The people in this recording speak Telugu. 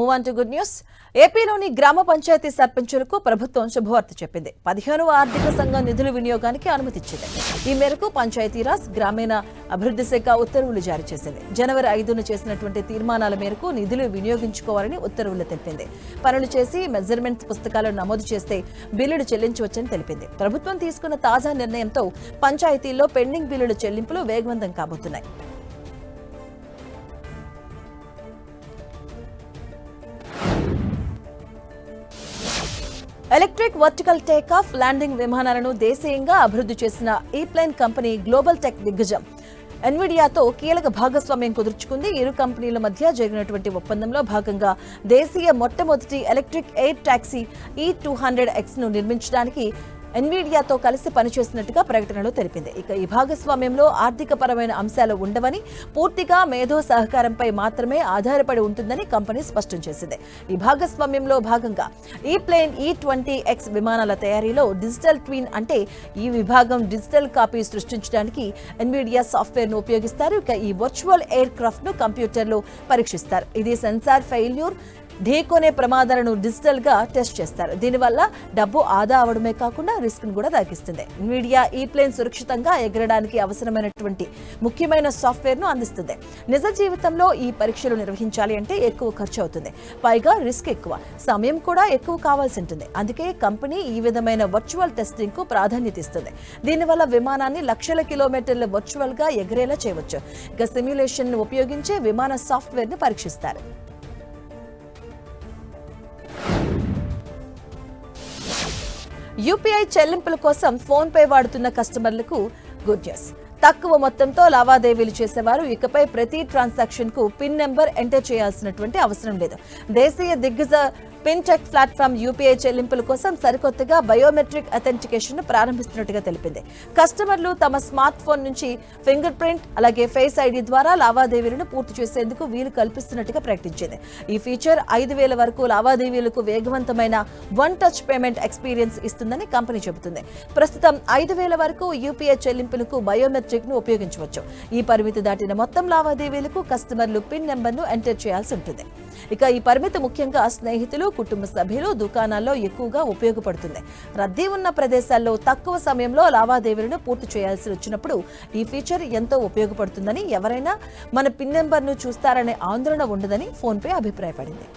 Move on to good news. ఏపీలోని గ్రామ పంచాయతీ సర్పంచులకు ప్రభుత్వం శుభవార్త చెప్పింది. 15వ ఆర్థిక సంఘం నిధుల వినియోగానికి అనుమతిచ్చింది. ఈ మేరకు పంచాయతీరాజ్ గ్రామీణ అభివృద్ధి శాఖ ఉత్తర్వులు జారీ చేసింది. జనవరి 5న చేసినటువంటి తీర్మానాల మేరకు నిధులు వినియోగించుకోవాలని ఉత్తర్వులు తెలిపింది. పనులు చేసి మెజర్మెంట్స్ పుస్తకాలను నమోదు చేస్తే బిల్లులు చెల్లించవచ్చని తెలిపింది. ప్రభుత్వం తీసుకున్న తాజా నిర్ణయంతో పంచాయతీల్లో పెండింగ్ బిల్లుల చెల్లింపులు వేగవంతం కాబోతున్నాయి. ఎలక్ట్రిక్ వర్టికల్ టేకాఫ్ ల్యాండింగ్ విమానాలను దేశీయంగా అభివృద్ధి చేసిన ఈ-ప్లేన్ కంపెనీ గ్లోబల్ టెక్ దిగ్గజం ఎన్విడియాతో కీలక భాగస్వామ్యం కుదుర్చుకుంది. ఇరు కంపెనీల మధ్య జరిగినటువంటి ఒప్పందంలో భాగంగా దేశీయ మొట్టమొదటి ఎలక్ట్రిక్ ఎయిర్ టాక్సీ E200X ను నిర్మించడానికి ఎన్విడియాతో కలిసి పనిచేసినట్టుగా ప్రకటనలో తెలిపింది. ఇక ఈ భాగస్వామ్యంలో ఆర్థిక పరమైన అంశాలు ఉండవని, పూర్తిగా మేధో సహకారంపై మాత్రమే ఆధారపడి ఉంటుందని కంపెనీ స్పష్టం చేసింది. ఈ భాగస్వామ్యంలో భాగంగా ఈ-ప్లేన్ E20X విమానాల తయారీలో డిజిటల్ ట్విన్ అంటే ఈ విభాగం డిజిటల్ కాపీ సృష్టించడానికి ఎన్విడియా సాఫ్ట్వేర్ ను ఉపయోగిస్తారు. ఇక ఈ వర్చువల్ ఎయిర్ క్రాఫ్ట్ ను కంప్యూటర్లో పరీక్షిస్తారు. ఇది సెన్సార్ ఫెయిల్యూర్, ఢీకొనే ప్రమాదాలను డిజిటల్ గా టెస్ట్ చేస్తారు. దీనివల్ల డబ్బు ఆదా అవడమే కాకుండా రిస్క్ ను కూడా తగ్గిస్తుంది. ఎన్విడియా ఈ-ప్లేన్ సురక్షితంగా ఎగరడానికి అవసరమైనటువంటి ముఖ్యమైన సాఫ్ట్వేర్ ను అందిస్తుంది. నిజ జీవితంలో ఈ పరీక్షలు నిర్వహించాలి అంటే ఎక్కువ ఖర్చు అవుతుంది. పైగా రిస్క్ ఎక్కువ, సమయం కూడా ఎక్కువ కావాల్సి ఉంటుంది. అందుకే కంపెనీ ఈ విధమైన వర్చువల్ టెస్టింగ్ కు ప్రాధాన్యత ఇస్తుంది. దీనివల్ల విమానాన్ని లక్షల కిలోమీటర్ల వర్చువల్ గా ఎగరేలా చేయవచ్చు. ఇక సిమ్యులేషన్ ను ఉపయోగించే విమాన సాఫ్ట్వేర్ ను పరీక్షిస్తారు. యూపీఐ చెల్లింపుల కోసం ఫోన్ పే వాడుతున్న కస్టమర్లకు గుడ్ న్యూస్. తక్కువ మొత్తంతో లావాదేవీలు చేసేవారు ఇకపై ప్రతి ట్రాన్సాక్షన్ కు పిన్ నెంబర్ ఎంటర్ చేయాల్సినటువంటి అవసరం లేదు. దేశీయ దిగ్గజ ఫిన్టెక్ ప్లాట్ఫామ్ యూపీఐ చెల్లింపుల కోసం సరికొత్తగా బయోమెట్రిక్ అథెంటికేషన్ ను ప్రారంభిస్తున్నట్టుగా తెలిపింది. కస్టమర్లు తమ స్మార్ట్ ఫోన్ నుంచి ఫింగర్ ప్రింట్ అలాగే ఫేస్ ఐడి ద్వారా లావాదేవీలను పూర్తి చేసేందుకు వీలు కల్పిస్తున్నట్టుగా ప్రకటించింది. ఈ ఫీచర్ 5,000 వరకు లావాదేవీలకు వేగవంతమైన వన్ టచ్ పేమెంట్ ఎక్స్పీరియన్స్ ఇస్తుందని కంపెనీ చెబుతుంది. ప్రస్తుతం 5,000 వరకు యూపీఐ చెల్లింపులకు బయోమెట్రిక్ ను ఉపయోగించవచ్చు. ఈ పరిమితి దాటిన మొత్తం లావాదేవీలకు కస్టమర్లు పిన్ నెంబర్ ను ఎంటర్ చేయాల్సి ఉంటుంది. ఇక ఈ పరిమితి ముఖ్యంగా స్నేహితులు, కుటుంబ సభ్యులు, దుకాణాల్లో ఎక్కువగా ఉపయోగపడుతుంది. రద్దీ ఉన్న ప్రదేశాల్లో తక్కువ సమయంలో లావాదేవీలను పూర్తి చేయాల్సి వచ్చినప్పుడు ఈ ఫీచర్ ఎంతో ఉపయోగపడుతుందని, ఎవరైనా మన పిన్ నెంబర్ ను చూస్తారనే ఆందోళన ఉండదని ఫోన్ పే అభిప్రాయపడింది.